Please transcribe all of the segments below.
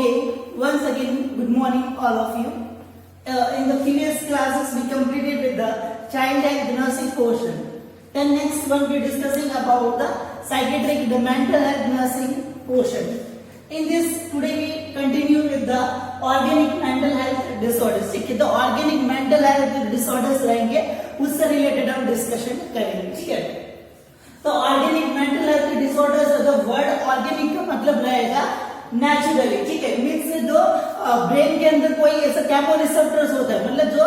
Okay, once again, good morning all of you. In the previous classes, we completed with the child health nursing portion. Then next one, we are discussing about the psychiatric, the mental health nursing portion. In this, today we continue with the organic mental health disorders. ठीक है, तो organic mental health disorders रहेंगे, उससे related हम discussion करेंगे. ठीक है, तो organic mental health disorders, the word organic का मतलब रहेगा नेचुरली. ठीक है, मीन्स जो ब्रेन के अंदर कोई ऐसा केमोरिसेप्टर्स होता है, मतलब जो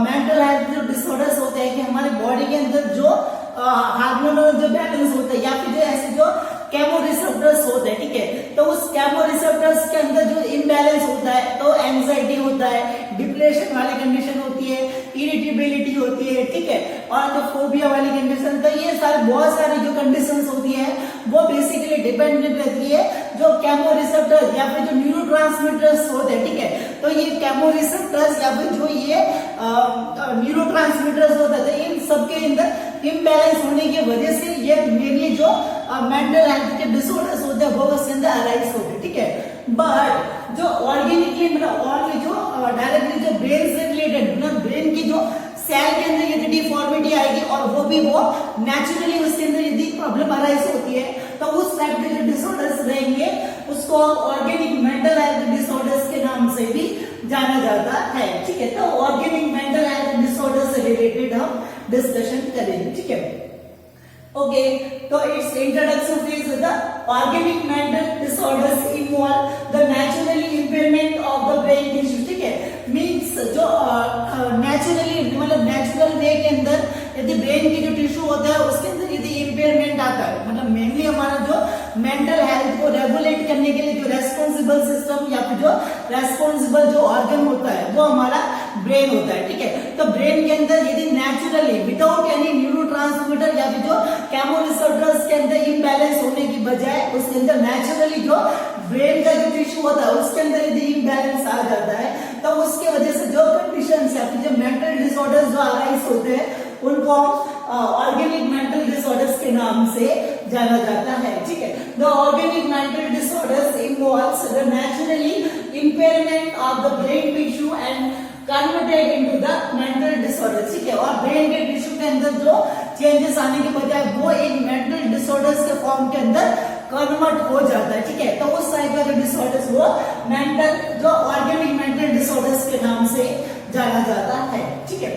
मेंटल हेल्थ जो डिसऑर्डर्स होते हैं कि हमारे बॉडी के अंदर जो हार्मोनल जो बैलेंस होता है या फिर जो ऐसे जो केमोरिसेप्टर्स होते हैं. ठीक है, तो उस केमोरिसेप्टर्स के अंदर जो इम्बैलेंस होता है तो एंजाइटी होता है, डिप्रेशन वाली कंडीशन होती है, इरिटेबिलिटी होती है. ठीक है, और जो फोबिया वाली कंडीशन, तो ये सारे बहुत सारी जो कंडीशंस होती है वो बेसिकली डिपेंडेंट रहती है जो केमोरिसेप्टर्स या फिर जो न्यूरोट्रांसमीटर्स होते हैं. ठीक है, तो ये केमोरिसेप्टर्स या फिर जो ये न्यूरोट्रांसमीटर्स होते हैं, इन सबके अंदर इम्बैलेंस होने की वजह से ये मेनली जो मेंटल हेल्थ के डिसऑर्डर्स होते हैं वो उसके अंदर अराइज होते हैं. ठीक है, बट जो ऑर्गेनिकली मतलब और जो डायरेक्टली जो ब्रेन से रिलेटेड, मतलब ब्रेन की जो सेल के अंदर यदि डिफॉर्मिटी आएगी और वो भी वो नेचुरली उसके अंदर यदि प्रॉब्लम अराइज होती है तो उस टाइप के जो डिसऑर्डर्स रहेंगे उसको ऑर्गेनिक मेंटल हेल्थ डिसऑर्डर्स के नाम से भी जाना जाता है. ठीक है, तो ऑर्गेनिक मेंटल हेल्थ डिसऑर्डर से रिलेटेड हम डिस्कशन करेंगे. ठीक है, ओके, तो it's introduction phase the organic mental disorders involve the naturally impairment of the brain tissue. ठीक है, मींस जो नेचुरली मतलब नेचुरल वे के अंदर यदि ब्रेन की जो टिश्यू होता है उसके अंदर यदि इंपेयरमेंट आता है, मतलब मेनली हमारा जो मेंटल हेल्थ को रेगुलेट करने के लिए जो रेस्पॉन्सिबल सिस्टम या फिर जो रेस्पॉन्सिबल जो ऑर्गन होता है वो हमारा ब्रेन होता है. ठीक है, तो ब्रेन के अंदर यदि नेचुरली विदाउट एनी न्यूरोट्रांसमीटर या फिर जो केमोरिसेप्टर्स के अंदर इम्बैलेंस होने की बजाय उसके अंदर नेचुरली जो ब्रेन का जो टिश्यू होता है उसके अंदर यदि इम्बैलेंस आ जाता है तो उसके वजह से जो कंडीशंस या फिर जो मेंटल डिसऑर्डर्स जो अराइज होते हैं उनको ऑर्गेनिक मेंटल डिसऑर्डर्स के नाम से जाना जाता है. ठीक है, the organic mental disorders involves the naturally impairment of the brain tissue and converted into the mental disorder. ठीक है, और ब्रेन के टिश्यू के अंदर जो चेंजेस आने के बजाय वो एक मेंटल डिसऑर्डर्स के फॉर्म के अंदर कन्वर्ट हो जाता है. ठीक है, तो उस टाइप का जो डिसऑर्डर्स वो मेंटल जो ऑर्गेनिक मेंटल डिसऑर्डर्स के नाम से जाना जाता है. ठीक है,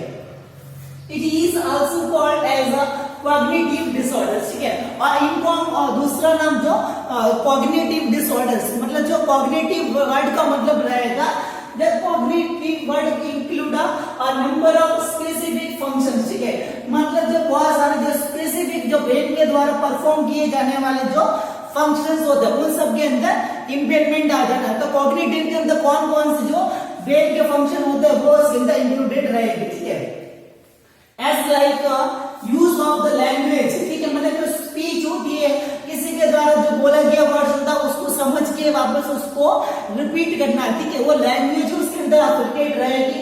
it is also called as a cognitive disorders. ठीक है, और इनको दूसरा नाम जो कॉग्निटिव डिसऑर्डर्स, मतलब जो कॉग्निटिव वर्ड का मतलब रहेगा the cognitive word include a number of specific functions. ठीक है, मतलब जो बहुत सारे जो स्पेसिफिक जो ब्रेन के द्वारा परफॉर्म किए जाने वाले जो फंक्शंस होते हैं उन सब के अंदर इंपेयरमेंट आ जाना है. तो कॉग्निटिव के अंदर कौन कौन से जो ब्रेन के फंक्शन होते हैं वो उसके अंदर इंक्लूडेड रहेंगे. ठीक है, as like use of the language. ठीक है, मतलब जो स्पीच होती है किसी के द्वारा जो बोला गया वर्ड होता है उसको समझ के वापस उसको रिपीट करना. ठीक है, वो लैंग्वेज उसके अंदर एप्लीकेट रहेगी.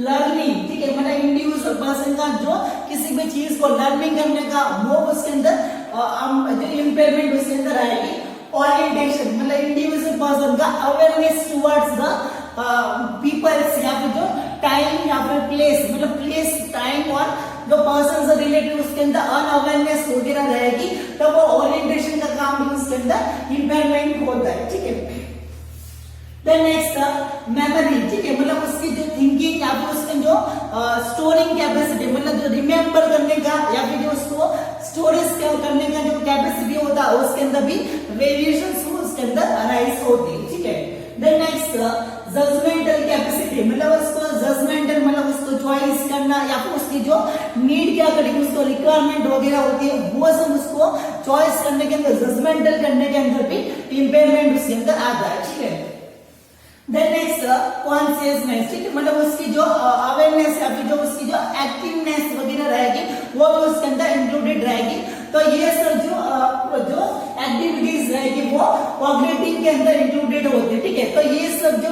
लर्निंग. ठीक है, मतलब इंडिविजुअल पर्सन का जो किसी भी चीज को लर्निंग करने का वो उसके अंदर जो इंपेयरमेंट उसके अंदर आएगी. ओरिएंटेशन मतलब इंडिविजुअल पर्सन का अवेयरनेस टुवर्ड्स द पीपल्स या फिर जो टाइम या फिर प्लेस, मतलब प्लेस टाइम और जो पर्सन से रिलेटेड उसके अंदर अनअवेयरनेस वगैरह रहेगी तो वो ओरिएंटेशन का काम भी उसके अंदर इंपेयरमेंट होता है. ठीक है, देन नेक्स्ट मेमोरी. ठीक है, मतलब उसकी जो थिंकिंग या फिर उसके जो स्टोरिंग कैपेसिटी, मतलब जो रिमेम्बर करने का या फिर जो उसको स्टोरेज करने का जो कैपेसिटी होता है उसके अंदर भी वेरिएशंस उसके अंदर अराइज होती है. ठीक है, देन नेक्स्ट जजमेंटल कैपेसिटी, मतलब उसको जजमेंटल मतलब उसको चॉइस करना या फिर उसकी जो नीड क्या करेगी उसको रिक्वायरमेंट वगैरह होती है वो सब उसको चॉइस करने के अंदर जजमेंटल करने के अंदर भी इंपेयरमेंट उसके अंदर आता है. ठीक है, देन नेक्स्ट कॉन्शियसनेस. ठीक है, मतलब उसकी जो अवेयरनेस या फिर जो उसकी जो एक्टिवनेस वगैरह रहेगी वो भी उसके अंदर इंक्लूडेड रहेगी. तो ये सब जो एक्टिविटीज रहेगी वो कॉग्निटिव के अंदर इंक्लूडेड होती है. ठीक है, तो ये सब जो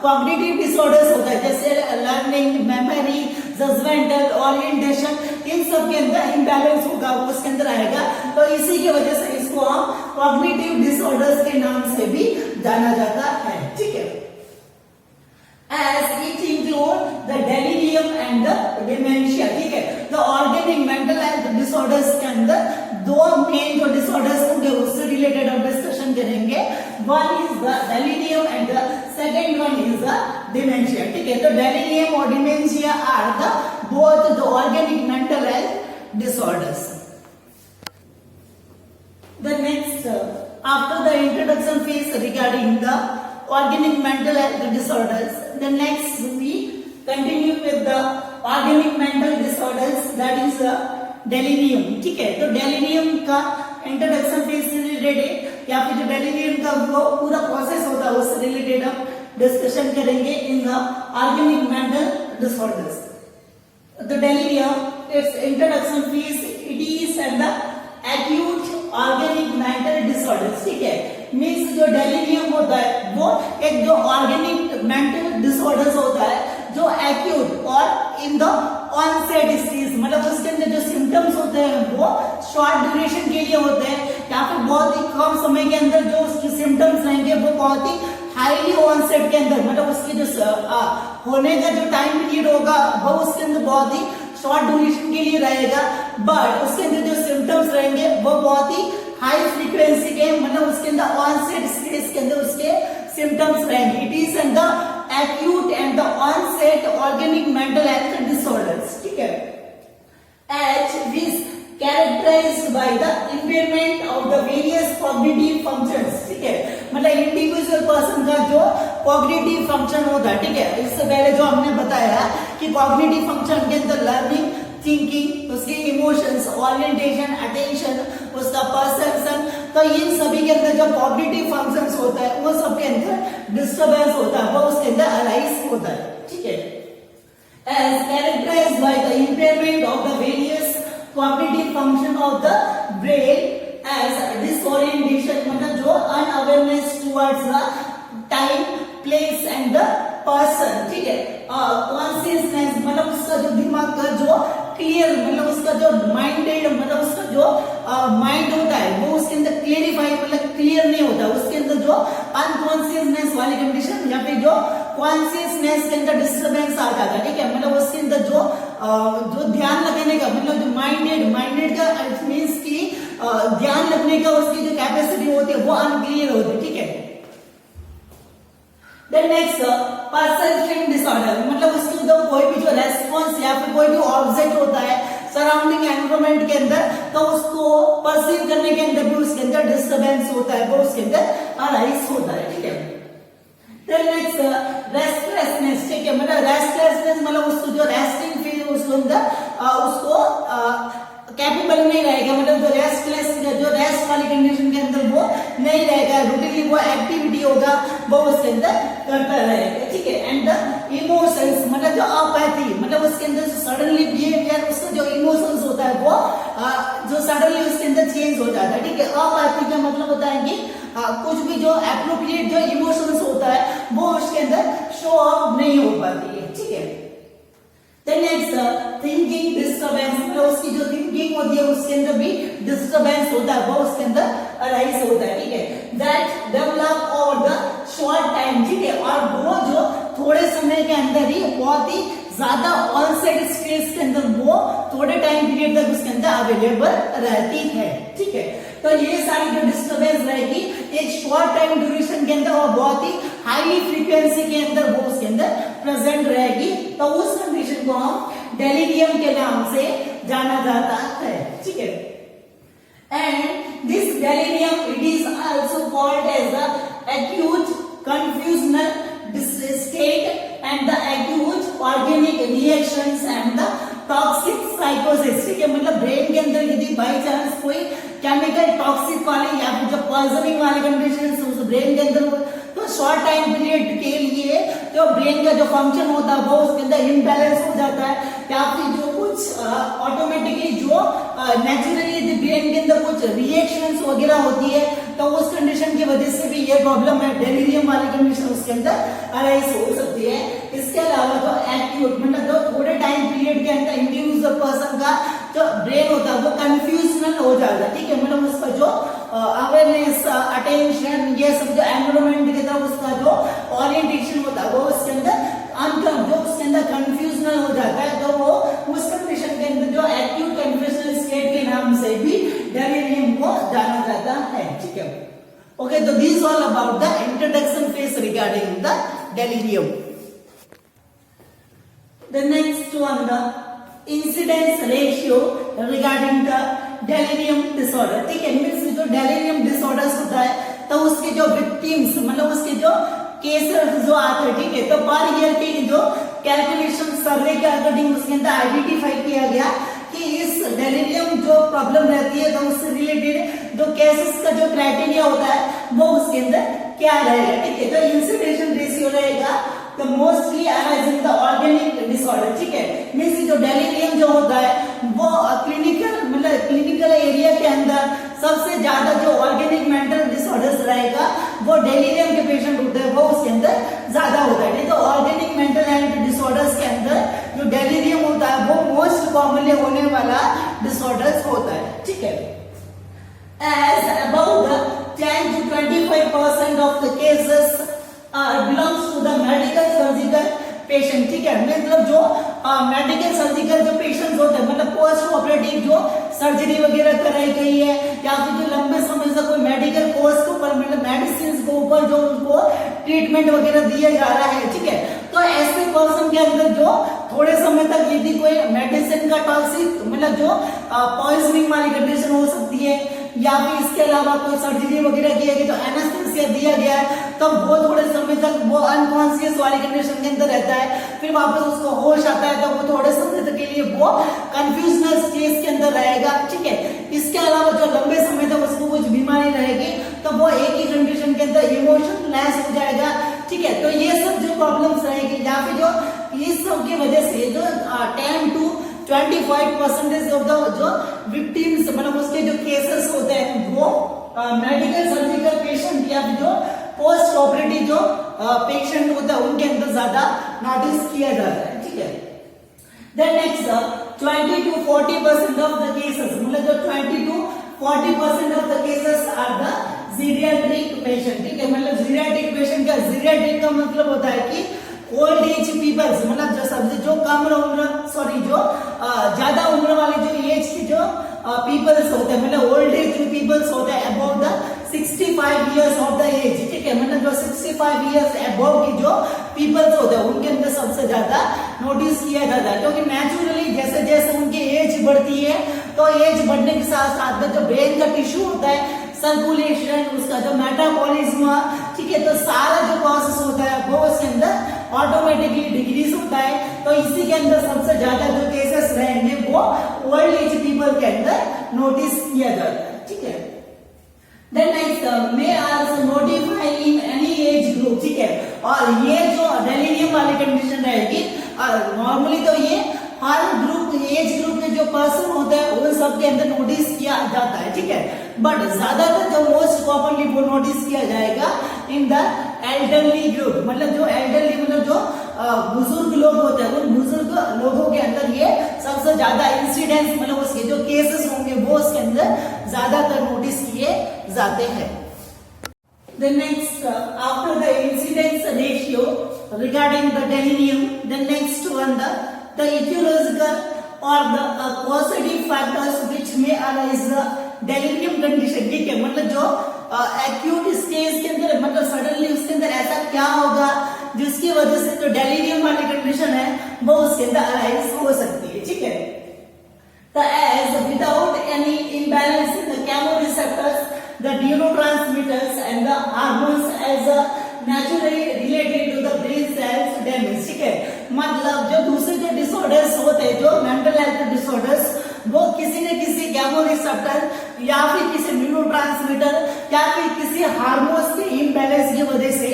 कॉग्निटिव डिसऑर्डर्स होता है जैसे लर्निंग, मेमोरी, जजमेंटल, ओरिएंटेशन, इन सब के अंदर इम्बैलेंस होगा वो उसके अंदर आएगा. तो इसी की वजह से इसको हम कॉग्निटिव डिसऑर्डर्स के नाम से भी जाना जाता है. ठीक one is the delirium and the second one is the dementia. ठीक है, तो delirium और dementia are the both the organic mental health disorders. The next, after the introduction phase regarding the organic mental health disorders, the next we continue with the organic mental disorders, that is delirium. ठीक है, तो delirium का introduction phase से related है या फिर जो delirium का वो पूरा प्रोसेस होता है उससे रिलेटेड हम डिस्कशन करेंगे in the organic mental disorders. The delirium, its introduction phase, it is and the acute organic mental disorders. ठीक है, मीन्स जो delirium होता है वो एक जो ऑर्गेनिक मेंटल डिसऑर्डर्स होता है जो एक्यूट और इन द ऑनसेट स्टेज, मतलब उसके अंदर जो सिम्टम्स होते हैं वो शॉर्ट ड्यूरेशन के लिए होते हैं या फिर बहुत ही कम समय के अंदर जो उसके सिम्टम्स रहेंगे वो बहुत ही हाईली ऑनसेट के अंदर, मतलब उसके जो होने का जो टाइम पीरियड होगा वो उसके अंदर बहुत ही शॉर्ट ड्यूरेशन के लिए रहेगा, बट उसके अंदर जो सिम्टम्स रहेंगे वो बहुत ही हाई फ्रीक्वेंसी के, मतलब उसके अंदर ऑनसेट स्टेज के अंदर उसके सिम्टम्स रहेंगे. It is and the acute and the onset organic mental health disorders. ठीक है, as is characterized by the impairment of the various cognitive functions. ठीक है, मतलब इंडिविजुअल पर्सन का जो कॉग्निटिव फंक्शन होता है. ठीक है, इससे पहले जो हमने बताया कि कॉग्निटिव फंक्शन के अंदर लर्निंग, थिंकिंग, उसके इमोशंस, ओरिएंटेशन, अटेंशन, उसका परसेप्शन, तो इन सभी के अंदर जो कॉग्निटिव फंक्शंस होता है वो सब के अंदर डिस्टर्बेंस होता है, वो उसके अंदर अराइज होता है. ठीक है, as characterized by the impairment of the various cognitive function of the brain, as disorientation, मतलब जो unawareness towards the time, place and the person. ठीक है, कॉन्शियसनेस, मतलब उसका जो दिमाग का जो क्लियर, मतलब उसका जो माइंडेड, मतलब उसका जो माइंड होता है वो उसके अंदर क्लियरिफाई, मतलब क्लियर नहीं होता, उसके अंदर जो अनकॉन्शियसनेस वाली कंडीशन या फिर जो कॉन्शियसनेस के अंदर डिस्टर्बेंस आ जाता है. ठीक है, मतलब उसके अंदर जो ध्यान लगाने का, मतलब जो माइंडेड का मीन्स की ध्यान रखने का उसकी जो कैपेसिटी होती है वो अनक्लियर होती है. ठीक है, देन नेक्स्ट परसेप्शन डिसऑर्डर, मतलब उसके अंदर कोई भी जो रेस्पॉन्स या फिर कोई भी ऑब्जेक्ट होता है सराउंडिंग एनवायरनमेंट के अंदर, तो उसको परसीव करने के अंदर भी उसके अंदर डिस्टर्बेंस होता है, वो उसके अंदर अराइज होता है. ठीक है, देन नेक्स्ट रेस्टलेसनेस. ठीक है, मतलब रेस्टलेसनेस, मतलब उसको जो रेस्टिंग फील उसके अंदर उसको कैपेबल नहीं रहेगा, मतलब जो रेस्टलेस, जो रेस्ट वाली कंडीशन के अंदर वो नहीं रहेगा, रूटीनली वो एक्टिविटी होगा वो उसके अंदर करता रहेगा. ठीक है, एंड द इमोशंस, मतलब जो अपैथी, मतलब उसके अंदर जो सडनली बिहेवियर, उसका जो इमोशंस होता है वो जो सडनली उसके अंदर चेंज हो जाता है. ठीक है, अपैथी का मतलब होता है कि कुछ भी जो एप्रोप्रिएट जो इमोशंस होता है वो उसके अंदर शो अप नहीं हो पाती है. ठीक है, देन नेक्स्ट थिंकिंग डिस्टर्बेंस, मतलब उसकी जो थिंकिंग होती है उसके अंदर भी डिस्टर्बेंस होता है, वो उसके अंदर अराइज होता है. ठीक है, that develop over the short time. ठीक है, और वो जो थोड़े समय के अंदर ही बहुत ही ज्यादा ऑनसेट स्टेज के अंदर वो थोड़े टाइम पीरियड तक उसके अंदर अवेलेबल रहती है. ठीक है, तो ये सारी जो डिस्टर्बेंस रहेगी एक शॉर्ट टाइम ड्यूरेशन के अंदर और बहुत ही हाईली फ्रीक्वेंसी के अंदर वो उसके अंदर प्रेजेंट रहेगी, तो उस कंडीशन को हम डेलीरियम के नाम से जाना जाता है. ठीक है, and this delirium it is also called as the acute confusional state and the acute organic reactions and the toxic psychosis. ठीक है, मतलब ब्रेन के अंदर यदि बाई चांस कोई केमिकल टॉक्सिक वाले या फिर जो पॉइजनिंग वाले कंडीशंस उस ब्रेन के अंदर, तो शॉर्ट टाइम पीरियड के लिए जो ब्रेन का जो फंक्शन होता है वो उसके अंदर इम्बैलेंस हो जाता है, या फिर जो कुछ ऑटोमेटिकली जो नेचुरली ब्रेन के अंदर कुछ रिएक्शंस वगैरह होती है, तो उस कंडीशन की वजह से भी ये प्रॉब्लम है, डेलीरियम वाली कंडीशन उसके अंदर अराइज हो सकती है. इसके अलावा जो एक्यूट, मतलब जो थोड़े टाइम पीरियड के अंदर इंडिविजुअल पर्सन का जो ब्रेन होता है वो कंफ्यूजनल हो जाता है. ठीक है, मतलब उसका जो अवेयरनेस, अटेंशन, ये सब जो एनवायरनमेंट की तरफ उसका जो ओरिएंटेशन होता है वो उसके अंदर जो उसके अंदर कंफ्यूजनल हो जाता है, तो वो उस कंडीशन के अंदर जो एक्यूट कंफ्यूजनल स्टेट के नाम से भी डेलीरियम को जाना जाता है. ठीक है, okay. Okay, so these all about the introduction phase regarding the delirium. The next one, the incidence ratio regarding the delirium disorder. ठीक है, मीन्स जो delirium disorders होता है तो उसके जो victims मतलब उसके जो केसेस जो आते हैं, ठीक है, तो पर ईयर की जो कैलकुलेशन सर्वे के अकॉर्डिंग उसके अंदर आइडेंटिफाई किया गया कि इस डेलिरियम जो प्रॉब्लम रहती है तो उससे रिलेटेड जो केसेस का जो क्राइटेरिया होता है वो उसके अंदर क्या रहेगा, ठीक है। तो इंसिडेंस रेशियो रहेगा तो mostly arising the organic disorder, ठीक है, मींस जो डेलिरियम जो होता है वो क्लिनिकल मतलब क्लिनिकल एरिया के अंदर सबसे ज्यादा जो ऑर्गेनिक मेंटल डिसऑर्डर्स रहेगा वो डेलिरियम के पेशेंट होते हैं वो उसके अंदर ज्यादा होता है। तो ऑर्गेनिक मेंटल हेल्थ डिसऑर्डर्स के अंदर जो डेलिरियम होता है वो मोस्ट कॉमनली होने वाला डिसऑर्डर्स होता है, ठीक है। As about the 10 to 25% of the cases belongs to the medical surgical patient, ठीक है, मतलब जो मेडिकल सर्जिकल जो पेशेंट्स होते हैं मतलब पोस्ट ऑपरेटिव जो सर्जरी वगैरह कराई गई है या फिर जो लंबे समय से कोई मेडिकल कोर्स के ऊपर मतलब मेडिसिन के ऊपर जो उनको ट्रीटमेंट वगैरह दिया जा रहा है, ठीक है, तो ऐसे पर्सन के अंदर जो थोड़े समय तक यदि कोई मेडिसिन का टॉक्सिक मतलब जो पॉइजनिंग वाली कंडीशन हो सकती है या फिर इसके अलावा कोई सर्जरी वगैरह की गई तो एनेस्थेसिया दिया गया है तो वो थोड़े समय तक वो अनकॉन्शियस वाली कंडीशन के अंदर रहता है, फिर वापस उसको होश आता है तो वो थोड़े समय तक के लिए वो कंफ्यूजनल स्टेज के अंदर रहेगा, ठीक है। इसके अलावा जो लंबे समय तक उसको कुछ बीमारी रहेगी तो वो एक ही कंडीशन के अंदर इमोशन लेस हो जाएगा, ठीक है। तो ये सब जो प्रॉब्लम्स रहेगी या फिर जो इस सब की वजह से जो 10 to 25% ऑफ द जो विक्टिम्स मतलब उसके जो केसेस होते हैं वो मेडिकल सर्जिकल पेशेंट या फिर जो पोस्ट ऑपरेटिव जो पेशेंट होता है उनके अंदर ज्यादा नोटिस किया जाता है, ठीक है। Then next 20 to 40% of the cases मतलब जो 20 to 40% of the cases are the geriatric patient, ठीक है, मतलब जीरियाट्रिक पेशेंट का जीरियाट्रिक का मतलब होता है कि ओल्ड एज पीपल्स मतलब जो सबसे जो कम उम्र सॉरी जो ज्यादा उम्र वाले जो एज की जो पीपल्स होते हैं मतलब ओल्ड एज जो पीपल्स होते हैं about the 65 years of the age, ठीक है, मतलब जो 65 इयर्स अबव की जो पीपल्स होते हैं उनके अंदर सबसे ज्यादा नोटिस किया जाता है क्योंकि नेचुरली जैसे जैसे उनकी एज बढ़ती है तो एज बढ़ने के साथ साथ में जो ब्रेन का टिश्यू होता है सर्कुलेशन उसका जो मेटाबॉलिज्म, ठीक है, तो सारा जो प्रोसेस होता है वो उसके अंदर ऑटोमेटिकली डिक्रीज होता है। तो इसी के अंदर सबसे ज्यादा जो केसेस रहेंगे वो ओल्ड एज पीपल के अंदर नोटिस किया जाता है, ठीक है। Then next may also notify in any age group, ठीक है, और ये जो डेलिरियम वाली कंडीशन रहेगी नॉर्मली तो ये हर ग्रुप एज ग्रुप के जो पर्सन होते हैं उन सब के अंदर नोटिस किया जाता है, ठीक है, बट ज्यादातर जो मोस्ट कॉमनली वो नोटिस किया जाएगा इन द एल्डरली ग्रुप मतलब जो एल्डरली मतलब जो बुजुर्ग लोग होते हैं उन बुजुर्ग लोगों के अंदर ये सबसे ज्यादा इंसिडेंस मतलब उसके जो केसेस होंगे वो उसके अंदर ज्यादातर नोटिस किए जाते हैं। The next after the incidence ratio regarding the delirium, the next one the etiological or the causative factors which may arise the delirium condition, ठीक है, मतलब जो एक्यूट स्टेज के अंदर मतलब सडनली उसके अंदर ऐसा क्या होगा जिसकी वजह से जो डेलिरियम वाली कंडीशन है वो उसके अंदर अराइज हो सकती है, ठीक है। तो as without any imbalance in the chemoreceptors, the neurotransmitters and the hormones as naturally related to the brain cells damage, ठीक है, मतलब जो दूसरे जो डिसऑर्डर्स होते हैं जो मेंटल हेल्थ डिसऑर्डर्स वो किसी न किसी केमोरिसेप्टर या फिर किसी न्यूरोट्रांसमीटर या फिर किसी हार्मोन्स के इम्बैलेंस की वजह से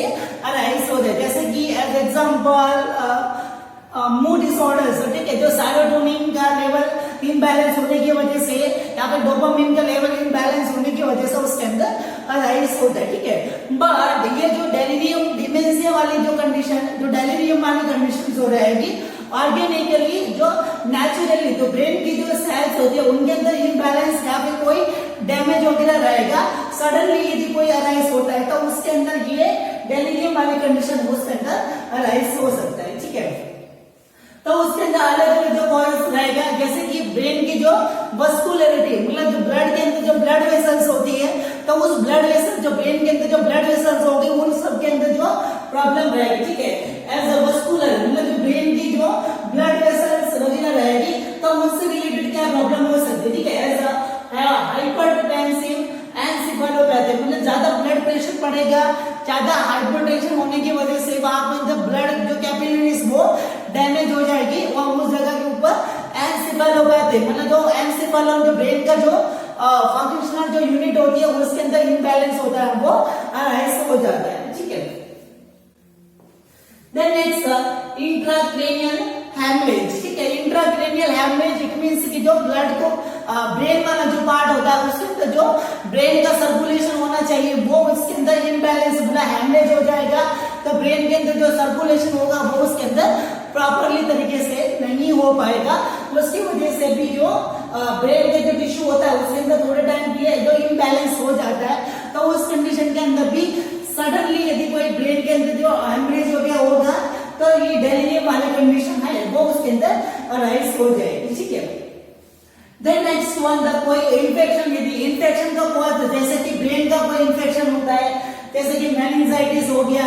अराइज होते हैं, जैसे कि एज एग्जांपल मूड डिसऑर्डर्स, ठीक है, जो सेरोटोनिन का लेवल इम्बैलेंस होने की वजह से या फिर डोपामिन का लेवल इम्बैलेंस होने की वजह से उसके अंदर अराइज होता है, ठीक है। बट ये जो डेलिरियम डिमेंशिया वाली जो कंडीशन जो डेलिरियम वाली कंडीशन जो रहेगी ऑर्गेनिकली जो नेचुरली जो ब्रेन की जो सेल्स होती है उनके अंदर इम्बैलेंस या फिर कोई डैमेज वगैरह रहेगा, सडनली यदि कोई अराइज होता है तो उसके अंदर ये डेलिरियम वाली कंडीशन उसके अंदर अराइज हो सकता है, ठीक है। तो उसके अंदर अलग अलग जो कॉजेस रहेगा जैसे कि ब्रेन की जो वस्कुलरिटी मतलब जो ब्लड के अंदर जो ब्लड वेसल्स होती है तो उस ब्लड वेसल जो ब्रेन के अंदर जो ब्लड वेसल्स होंगे उन सब के अंदर जो प्रॉब्लम रहेगी, ठीक है। एज अ मस्कुलर मतलब जो ब्रेन की जो ब्लड वेसल्स वगैरह रहेगी तो उससे रिलेटेड क्या प्रॉब्लम हो सकती है, ठीक है। एज अ हाइपरटेंसिव एंसेफेलोपैथी मतलब ज्यादा ब्लड प्रेशर बढ़ेगा, ज्यादा हाइपरटेंशन होने की वजह से वहां पर जो ब्लड जो कैपिलरीज वो डैमेज हो जाएगी और उस जगह के ऊपर एंसेफेलोपैथी मतलब जो एंसेफेलोन जो ब्रेन का जो फंक्शनल जो यूनिट होती है उसके अंदर इम्बैलेंस होता है वो ऐसा हो जाता है, ठीक है। देन नेक्स्ट इंट्राक्रेनियल हेमरेज, ठीक है। इंट्राक्रेनियल हेमरेज इट मींस कि जो ब्लड को ब्रेन वाला जो पार्ट होता है उसके अंदर जो ब्रेन का सर्कुलेशन होना चाहिए वो उसके अंदर इम्बैलेंस मतलब हेमरेज हो जाएगा, तो ब्रेन के अंदर जो सर्कुलेशन होगा वो उसके अंदर प्रॉपरली तरीके से नहीं हो पाएगा। उसकी वजह से भी जो ब्रेन के जो टिश्यू होता है उसके अंदर थोड़े टाइम के लिए जो इम्बैलेंस हो जाता है, तो उस कंडीशन के अंदर भी सडनली यदि कोई ब्रेन के अंदर जो हेमरेज हो गया होगा तो ये डेलिरियम वाली कंडीशन है वो उसके अंदर अराइज हो जाएगी, ठीक है। देन नेक्स्ट वन द कोई इन्फेक्शन, यदि इन्फेक्शन का कॉज जैसे कि ब्रेन का कोई इन्फेक्शन होता है जैसे कि मेनिंजाइटिस हो गया,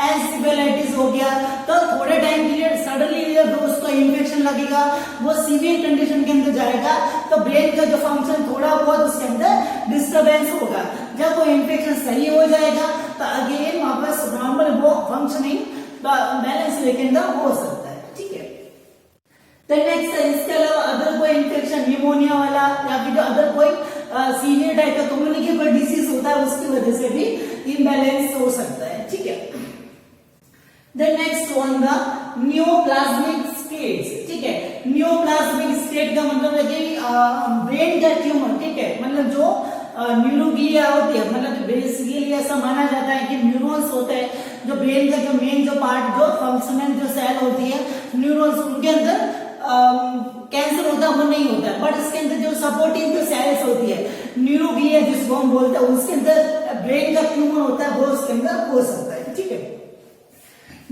एंसेफेलाइटिस हो गया, तो थोड़े टाइम के लिए सडनली जब उसको इन्फेक्शन लगेगा वो सीवियर कंडीशन के अंदर जाएगा तो ब्रेन का जो फंक्शन थोड़ा बहुत उसके अंदर डिस्टरबेंस होगा। जब वो इन्फेक्शन सही हो जाएगा तो अगेन वापस नॉर्मल वो फंक्शनिंग बैलेंस लेके अंदर हो सकता है, ठीक है। तो नेक्स्ट इसके अलावा अदर कोई इन्फेक्शन निमोनिया वाला या फिर अदर कोई सीवियर टाइप का कम्युनिकेबल डिसीज होता है उसकी वजह से भी इम्बैलेंस हो सकता है, ठीक है। Then next one the neoplasmic states, ठीक है। नियोप्लाज्मिक स्टेट का मतलब है कि ब्रेन का ट्यूमर, ठीक है, मतलब जो न्यूरोग्लिया होती है मतलब बेसिकली ऐसा माना जाता है कि न्यूरॉन्स होते हैं जो ब्रेन का जो मेन जो पार्ट जो फंक्शनल जो सेल होती है न्यूरॉन्स उनके अंदर कैंसर होता है वो नहीं होता है, बट इसके अंदर जो सपोर्टिंग जो सेल्स होती है न्यूरोग्लिया जिसको हम बोलते हैं उसके अंदर ब्रेन का ट्यूमर होता है वो उसके अंदर हो सकता है, ठीक है।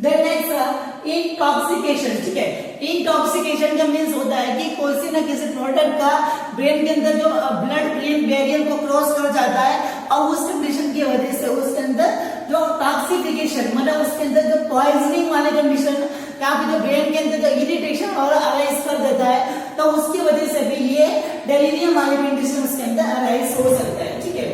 देन नेक्स्ट इंटॉक्सिकेशन, ठीक है। इंटॉक्सिकेशन का मीन्स होता है कि किसी न किसी प्रोडक्ट का ब्रेन के अंदर जो ब्लड ब्रेन बैरियर को क्रॉस कर जाता है और उस कंडीशन की वजह से उसके अंदर जो टॉक्सिफिकेशन मतलब उसके अंदर जो पॉइजनिंग वाले कंडीशन या फिर जो ब्रेन के अंदर जो इरिटेशन और अराइज कर देता है तो उसकी वजह से भी ये डेलिरियम वाले कंडीशन उसके अंदर अराइज हो सकता है, ठीक है।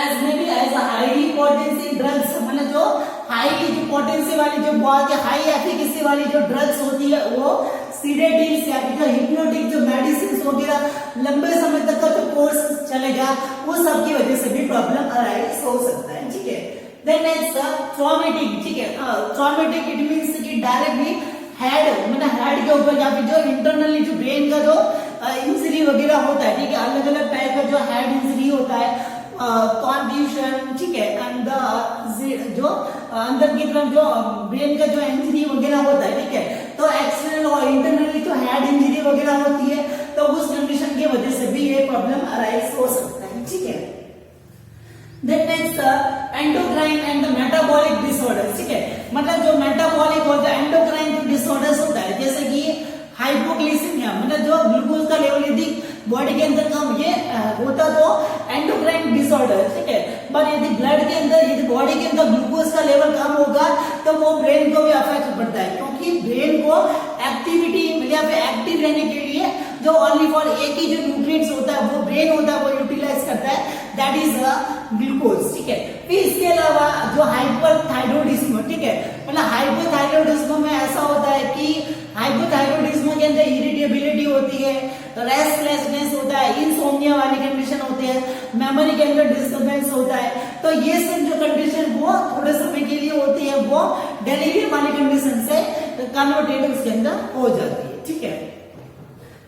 As may be as highly potency drugs मतलब जो हाईली पोटेंसी वाली जो बहुत हाई एफिकेसी वाली जो ड्रग्स होती है वो सीडेटिव्स या फिर जो हिप्नोटिक जो मेडिसिन वगैरह लंबे समय तक का जो कोर्स चलेगा वो सब की वजह से भी प्रॉब्लम अराइज हो सकता है, ठीक है। देन नेक्स्ट ट्रॉमेटिक, ठीक है। ट्रॉमेटिक इट मींस कि डायरेक्टली हेड मतलब हेड के ऊपर या फिर जो इंटरनली जो ब्रेन का जो इंजरी वगैरह होता है, ठीक है, अलग अलग टाइप का जो हेड इंजरी होता है कॉन्फ्यूजन, ठीक है, एंड जो अंदर की तरफ जो ब्रेन का जो इंजरी वगैरह होता है, ठीक है, तो एक्सटर्नल और इंटरनली जो हेड इंजरी वगैरह होती है तो उस कंडीशन की वजह से भी ये प्रॉब्लम अराइज हो सकता है, ठीक है। Then next endocrine and metabolic disorders, ठीक है, मतलब जो मेटाबॉलिक होता है एंडोक्राइन जो डिसऑर्डर्स होता है जैसे कि हाइपोग्लिसेमिया मतलब जो ग्लूकोज का लेवल यदि बॉडी के अंदर कम ये होता तो एंडोक्राइन डिसऑर्डर, ठीक है। पर यदि ब्लड के अंदर यदि बॉडी के अंदर ग्लूकोज का लेवल कम होगा तो वो ब्रेन को भी अफेक्ट पड़ता है क्योंकि ब्रेन को एक्टिविटी या फिर एक्टिव रहने के लिए जो ओनली फॉर एक ही जो न्यूट्रिएंट्स होता है वो ब्रेन होता है वो यूटिलाइज करता है, दैट इज ग्लूकोज, ठीक है। फिर इसके अलावा जो हाइपोथायरॉयडिज्म, ठीक है, मतलब हाइपोथायरॉयडिज्म में ऐसा होता है कि हाइपोथायरॉयडिज्म के अंदर इरिटेबिलिटी होती है, रेस्टलेसनेस होता है, इंसोम्निया वाली कंडीशन होती है, मेमोरी के अंदर डिस्टर्बेंस होता है, तो ये सब जो कंडीशन वो थोड़े समय के लिए होती है वो डेलिरियम वाली कंडीशन से कन्वर्टेड उसके अंदर हो जाती है, ठीक है।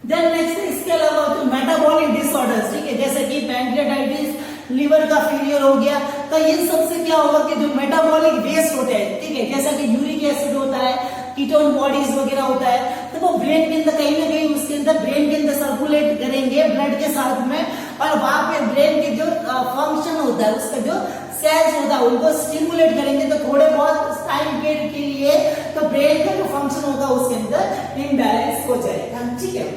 देन नेक्स्ट इसके अलावा जो मेटाबॉलिक डिसऑर्डर्स, ठीक है, जैसे कि पैंक्रियाटाइटिस, लिवर का फेलियर हो गया, तो इन सब से क्या होगा कि जो मेटाबॉलिक वेस्ट होते हैं, ठीक है, जैसा कि यूरिक एसिड होता है, कीटोन बॉडीज वगैरह होता है, तो वो ब्रेन के अंदर कहीं ना कहीं उसके अंदर ब्रेन के अंदर सर्कुलेट करेंगे ब्लड के साथ में और वहां पे ब्रेन के जो फंक्शन होता है उसका जो सेल्स होता है उनको स्टिमुलेट करेंगे तो थोड़े बहुत टाइम पीरियड के लिए तो ब्रेन का जो फंक्शन होगा उसके अंदर इम्बैलेंस हो जाएगा, ठीक है।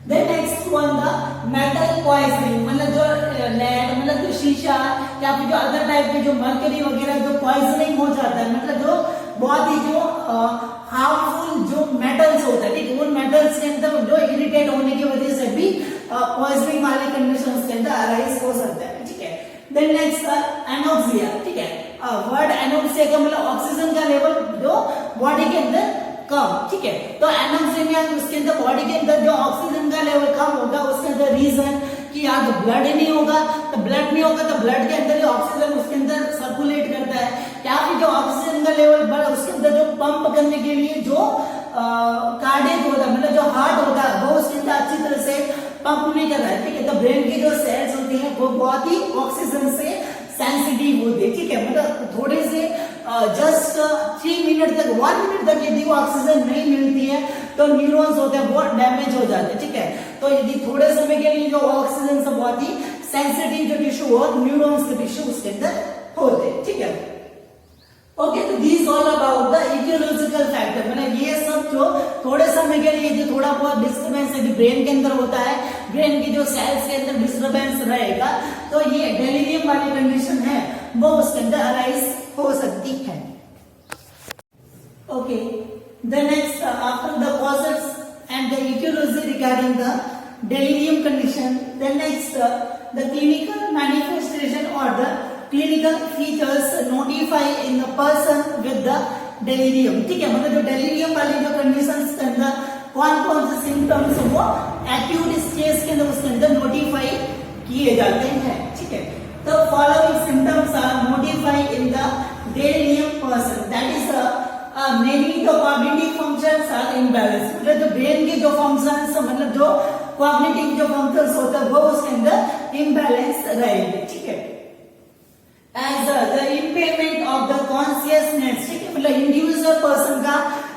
Then next one the metal poisoning मतलब जो लेड मतलब एनेस्थीसिया या फिर जो अदर टाइप के जो मर्करी वगैरह जो पॉइजनिंग हो जाता है, मतलब जो बहुत ही जो हार्मफुल जो मेटल्स होता है, ठीक है, उन मेटल्स के अंदर जो इरिटेट होने की वजह से भी पॉइजनिंग वाले कंडीशंस के अंदर अराइज हो सकता है, ठीक है। देन नेक्स्ट एनोक्सिया, ठीक है, वर्ड एनोक्सिया का मतलब ऑक्सीजन का लेवल जो बॉडी के अंदर कम, ठीक है। तो एनोक्सिया उसके अंदर बॉडी के अंदर जो ऑक्सीजन का लेवल कम होगा, उसके अंदर रीजन कि या तो ब्लड नहीं होगा, तो ब्लड नहीं होगा तो ब्लड के अंदर जो ऑक्सीजन उसके अंदर सर्कुलेट करता है, या फिर जो ऑक्सीजन का लेवल बढ़ा उसके अंदर जो पंप करने के लिए जो कार्डियक होता है, मतलब जो हार्ट होता है, वो उसके अंदर अच्छी तरह से पंप नहीं कर रहा है, ठीक है। तो ब्रेन की जो सेल्स होती है वो बहुत ही ऑक्सीजन से सेंसिटिव होती है, ठीक है। मतलब थोड़े से जस्ट 3 मिनट तक 1 मिनट तक यदि वो ऑक्सीजन नहीं मिलती है तो न्यूरॉन्स होते हैं वो डैमेज हो जाते हैं, ठीक है। तो यदि थोड़े समय के लिए जो ऑक्सीजन से बहुत ही सेंसिटिव जो टिश्यू हो, न्यूरॉन्स के टिश्यू उसके अंदर होते हैं, ठीक है। ओके, तो this all about the aetiological factor, मतलब ये सब जो थोड़े समय के लिए जो थोड़ा बहुत डिस्टर्बेंस यदि ब्रेन के अंदर होता है, ब्रेन की जो सेल्स के अंदर डिस्टर्बेंस रहेगा, तो ये डेलीरियम वाली कंडीशन है वो उसके अंदर अराइज हो सकती है। Okay, the next after the causes and the etiology regarding the delirium condition, then next the clinical manifestation or the clinical features notify in the person with the delirium, ठीक है। मतलब जो delirium वाली जो conditions के अंदर कौन कौन से symptoms वो acute stage के अंदर उसके अंदर notify किए जाते हैं, ठीक है। तो following symptoms are notified in the delirium person, that is mainly the cognitive functions are imbalanced, मतलब जो brain के जो functions, मतलब जो कॉग्निटिव जो फंक्शंस होता है वो उसके अंदर इम्बैलेंस रहेंगे, ठीक है। As the impairment of the consciousness, ठीक है, मतलब इंडिविजुअल पर्सन का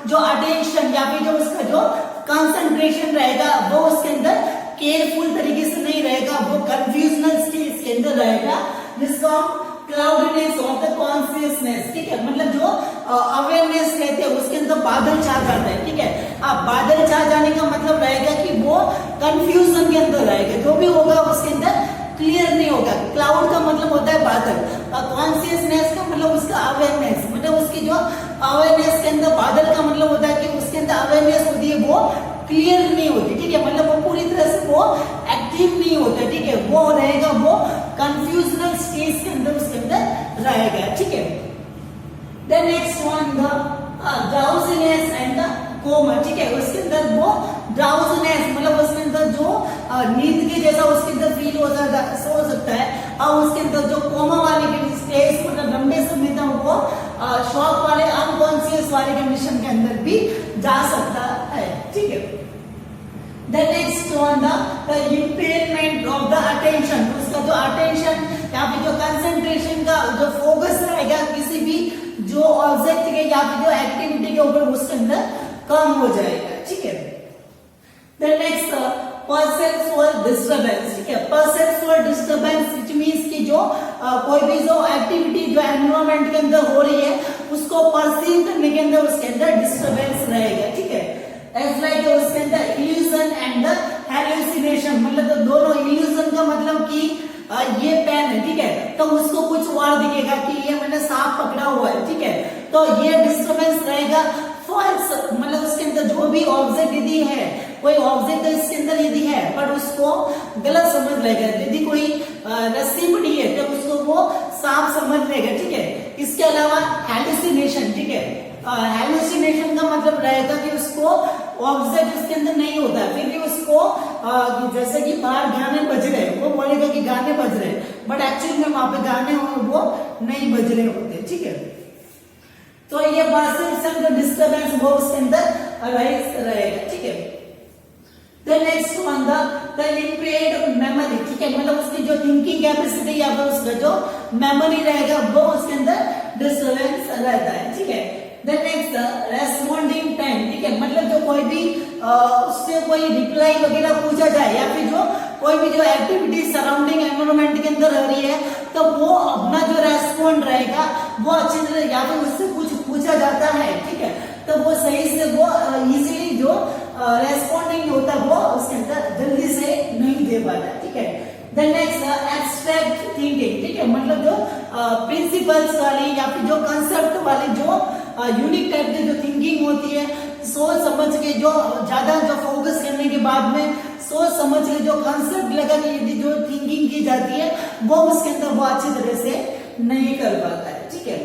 जो अटेंशन या फिर जो उसका जो कंसंट्रेशन रहेगा वो उसके अंदर केयरफुल तरीके से नहीं रहेगा, वो कंफ्यूजनल स्टेज के अंदर रहेगा, जिसको हम क्लाउडीनेस ऑफ द कॉन्शियसनेस, ठीक है, मतलब जो अवेयरनेस रहते हैं उसके अंदर बादल छा जाता है, ठीक है। अब बादल छा जाने का मतलब रहेगा कि वो कंफ्यूजन के अंदर रहेगा, जो भी होगा उसके अंदर क्लियर नहीं होगा। क्लाउड का मतलब होता है बादल, और कॉन्शियसनेस का मतलब उसका अवेयरनेस, मतलब उसकी जो अवेयरनेस के अंदर बादल का मतलब होता है कि उसके अंदर अवेयरनेस होती है वो क्लियर नहीं होती, ठीक है, मतलब वो पूरी तरह से वो एक्टिव नहीं होता, ठीक है, वो रहेगा वो कंफ्यूजनल स्टेज के अंदर उसके अंदर रहेगा, ठीक है। Then next one the drowsiness and the coma, ठीक है, उसके अंदर वो ड्राउजीनेस मतलब उसके अंदर जो नींद के जैसा उसके अंदर फील हो सकता है, और उसके अंदर जो कोमा वाली स्टेज मतलब लंबे समय तक वो शॉक वाले अनकॉन्शियस वाले कंडीशन के अंदर भी जा सकता है, ठीक है। The next one the impairment of the attention, उसका जो attention या फिर जो concentration का जो focus रहेगा किसी भी जो ऑब्जेक्ट के या फिर जो एक्टिविटी के ऊपर उसके अंदर कम हो जाएगा, ठीक है। The next perceptual disturbance, ठीक है, perceptual disturbance which means कि जो कोई भी जो एक्टिविटी जो एनवायरमेंट के अंदर हो रही है उसको परसीव करने के अंदर उसके अंदर डिस्टर्बेंस रहेगा, ठीक है। As like उसके अंदर illusion and the hallucination, मतलब तो दोनों illusion का मतलब कि ये पेन है, ठीक है, तो उसको कुछ और दिखेगा कि ये मैंने सांप पकड़ा हुआ है, ठीक है, तो ये डिस्टर्बेंस रहेगा। फॉल्स मतलब उसके अंदर जो भी ऑब्जेक्ट यदि है, कोई ऑब्जेक्ट इसके अंदर यदि है पर उसको गलत समझ लेगा, यदि कोई रस्सी पड़ी है तो उसको वो सांप समझ लेगा, ठीक है। इसके अलावा हैलुसिनेशन, ठीक है, हैलुसिनेशन का मतलब रहेगा कि उसको ऑब्जेक्ट उसके अंदर नहीं होता है, फिर भी उसको जैसे कि बाहर गाने बज रहे हैं वो बोलेगा कि गाने बज रहे हैं, बट एक्चुअली में वहां पे गाने वो नहीं बज रहे होते, ठीक है। तो ये परसेप्शन जो डिस्टर्बेंस वो उसके अंदर अराइज रहेगा, ठीक है। The next one the impaired memory, ठीक है, मतलब उसकी जो थिंकिंग कैपेसिटी या फिर उसका जो मेमोरी रहेगा वो उसके अंदर डिस्टर्बेंस रहता है, ठीक है। Then next responding time, ठीक है, मतलब जो कोई भी उससे कोई रिप्लाई वगैरह पूछा जाए या फिर जो कोई भी जो एक्टिविटी सराउंडिंग एनवायरनमेंट के अंदर हो रही है तो वो अपना जो रेस्पॉन्ड रहेगा वो अच्छी तरह या फिर उससे कुछ पूछा जाता है, ठीक है, तो वो सही से वो इजीली जो रेस्पॉन्डिंग होता है वो उसके अंदर जल्दी से नहीं दे पाता, ठीक है। The next abstract thinking, ठीक है, प्रिंसिपल्स वाली या फिर जो कंसेप्ट वाली जो यूनिक टाइप की जो थिंकिंग होती है, सोच समझ के जो ज्यादा जो फोकस करने के बाद में सोच समझ के जो कंसेप्ट लगा के जो थिंकिंग की जाती है वो उसके अंदर वो अच्छी तरह से नहीं कर पाता है, ठीक है।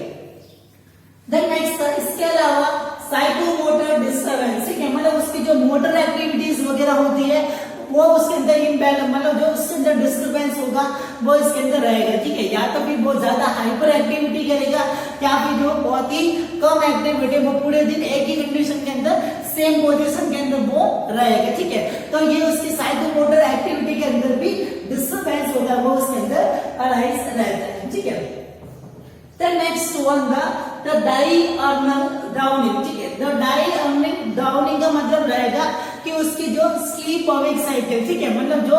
देन नेक्स्ट, इसके अलावा साइकोमोटर डिस्टर्बेंस, ठीक है, मतलब उसकी जो मोटर एक्टिविटीज वगैरह होती है वो उसके अंदर इम्बैलेंस, मतलब जो उसके अंदर डिस्टर्बेंस होगा वो इसके अंदर रहेगा, ठीक है। या तो फिर बहुत ज्यादा हाइपर एक्टिविटी करेगा या फिर जो बहुत ही कम एक्टिविटी, वो पूरे दिन एक ही कंडीशन के अंदर सेम पोजीशन के अंदर वो रहेगा, ठीक है। तो ये उसकी साइकोमोटर एक्टिविटी के अंदर भी डिस्टर्बेंस होगा, वो उसके अंदर अराइज रहता है, ठीक है। Then next one, the diurnal downing, ठीक है। The diurnal downing का मतलब रहेगा कि उसकी जो स्लीप अवेक साइकिल, ठीक है, मतलब जो